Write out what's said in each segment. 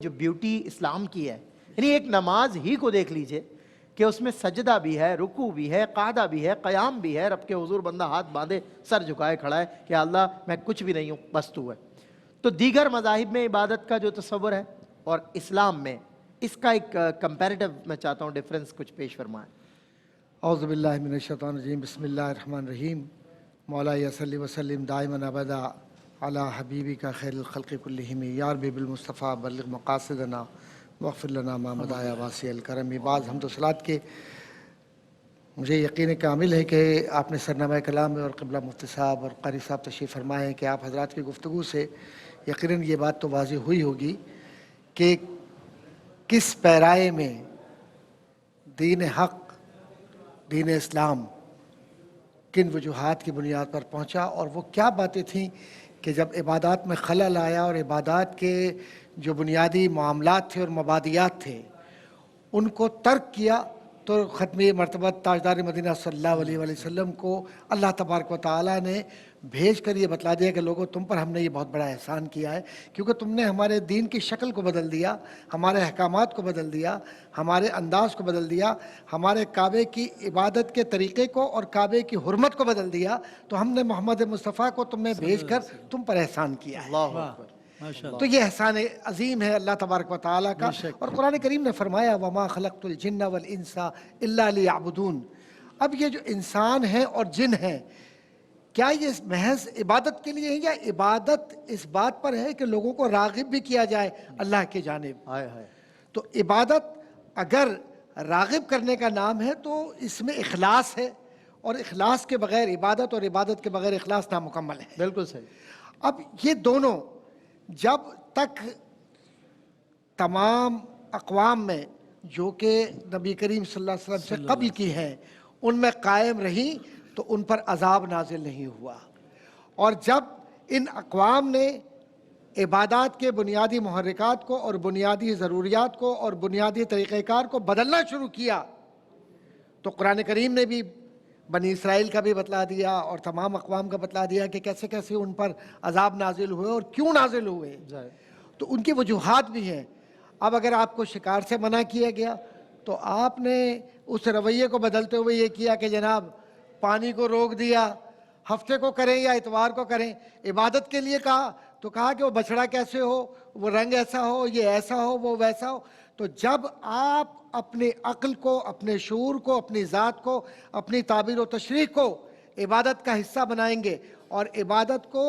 جو بیوٹی اسلام کی ہے، یعنی ایک نماز ہی کو دیکھ لیجئے کہ اس میں سجدہ بھی ہے، رکوع بھی ہے، قعدہ بھی ہے، قیام بھی ہے، رب کے حضور بندہ ہاتھ باندھے سر جھکائے کھڑا ہے کہ اللہ میں کچھ بھی نہیں ہوں بس تو ہے۔ تو دیگر مذاہب میں عبادت کا جو تصور ہے اور اسلام میں اس کا ایک کمپیریٹو میں چاہتا ہوں ڈیفرنس کچھ پیش فرمائیں۔ اعوذ باللہ من الشیطان الرجیم، بسم اللہ الرحمن الرحیم۔ مولا صلی وسلم دائما ابدا علی حبیبک خیر الخلق کلہم، یا رب بالمصطفیٰ بلغ مقاصدنا واغفر لنا ما مضی یا واسع الکرم۔ بعض حمد و صلات کے مجھے یقین کامل ہے کہ آپ نے سرنامہ کلام میں اور قبلہ مفتی صاحب اور قاری صاحب تشریف فرمائے ہیں کہ آپ حضرات کی گفتگو سے یقیناً یہ بات تو واضح ہوئی ہوگی کہ کس پیرائے میں دین حق، دین اسلام کن وجوہات کی بنیاد پر پہنچا، اور وہ کیا باتیں تھیں کہ جب عبادات میں خلل آیا اور عبادات کے جو بنیادی معاملات تھے اور مبادیات تھے ان کو ترک کیا تو ختمی مرتبہ تاجدار مدینہ صلی اللہ علیہ وآلہ وسلم کو اللہ تبارک و تعالیٰ نے بھیج کر یہ بتلا دیا کہ لوگوں تم پر ہم نے یہ بہت بڑا احسان کیا ہے، کیونکہ تم نے ہمارے دین کی شکل کو بدل دیا، ہمارے احکامات کو بدل دیا، ہمارے انداز کو بدل دیا، ہمارے کعبے کی عبادت کے طریقے کو اور کعبے کی حرمت کو بدل دیا، تو ہم نے محمد مصطفیٰ کو تم میں بھیج کر تم پر احسان کیا ہے۔ اللہ اکبر۔ تو یہ احسان عظیم ہے اللہ تبارک و تعالیٰ کا، اور قرآن کریم نے فرمایا وَمَا خَلَقْتُ الْجِنَّ وَالْإِنسَ إِلَّا لِيَعْبُدُونَ۔ اب یہ جو انسان ہیں اور جن ہیں، کیا یہ محض عبادت کے لیے ہے یا عبادت اس بات پر ہے کہ لوگوں کو راغب بھی کیا جائے اللہ کی جانب؟ تو عبادت اگر راغب کرنے کا نام ہے تو اس میں اخلاص ہے، اور اخلاص کے بغیر عبادت اور عبادت کے بغیر اخلاص نامکمل ہے۔ بالکل صحیح۔ اب یہ دونوں جب تک تمام اقوام میں جو کہ نبی کریم صلی اللہ علیہ وسلم سے قبل کی ہیں ان میں قائم رہیں تو ان پر عذاب نازل نہیں ہوا، اور جب ان اقوام نے عبادات کے بنیادی محرکات کو اور بنیادی ضروریات کو اور بنیادی طریقہ کار کو بدلنا شروع کیا تو قرآن کریم نے بھی بنی اسرائیل کا بھی بتلا دیا اور تمام اقوام کا بتلا دیا کہ کیسے کیسے ان پر عذاب نازل ہوئے اور کیوں نازل ہوئے، تو ان کی وجوہات بھی ہیں۔ اب اگر آپ کو شکار سے منع کیا گیا تو آپ نے اس رویے کو بدلتے ہوئے یہ کیا کہ جناب پانی کو روک دیا، ہفتے کو کریں یا اتوار کو کریں۔ عبادت کے لیے کہا تو کہا کہ وہ بچڑا کیسے ہو، وہ رنگ ایسا ہو، یہ ایسا ہو، وہ ویسا ہو۔ تو جب آپ اپنے عقل کو، اپنے شعور کو، اپنی ذات کو، اپنی تعبیر و تشریح کو عبادت کا حصہ بنائیں گے اور عبادت کو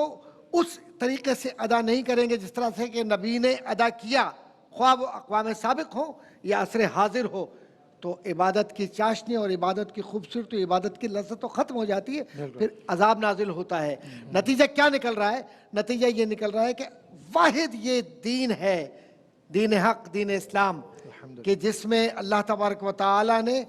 اس طریقے سے ادا نہیں کریں گے جس طرح سے کہ نبی نے ادا کیا، خواہ وہ اقوام سابق ہو یا عصر حاضر ہو، تو عبادت کی چاشنی اور عبادت کی خوبصورتی، عبادت کی لذت تو ختم ہو جاتی ہے، پھر عذاب نازل ہوتا ہے۔ نتیجہ کیا نکل رہا ہے؟ نتیجہ یہ نکل رہا ہے کہ واحد یہ دین ہے، دین حق، دین اسلام، کہ جس میں اللہ تبارک و تعالیٰ نے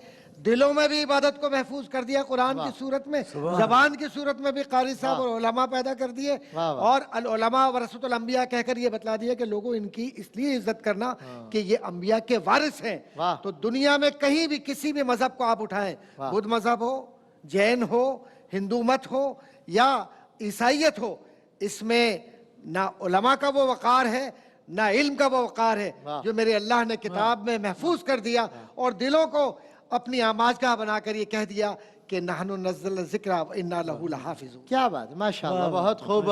دلوں میں بھی عبادت کو محفوظ کر دیا قرآن کی صورت میں، زبان کی صورت میں بھی قاری صاحب اور علماء پیدا کر دیے، اور العلماء ورثۃ الانبیاء کہہ کر یہ بتلا دیا کہ لوگوں ان کی اس لیے عزت کرنا کہ یہ انبیاء کے وارث ہیں۔ تو دنیا میں کہیں بھی کسی بھی مذہب کو آپ اٹھائیں، بدھ مذہب ہو، جین ہو، ہندو مت ہو یا عیسائیت ہو، اس میں نہ علماء کا وہ وقار ہے نہ علم کا وہ وقار ہے جو میرے اللہ نے کتاب میں محفوظ کر دیا، اور دلوں کو اپنی آماجگاہ بنا کر یہ کہہ دیا کہ نحن نزلنا الذکر وإنا لہ لحافظون۔ کیا بات ہے، ماشاءاللہ، بہت خوب۔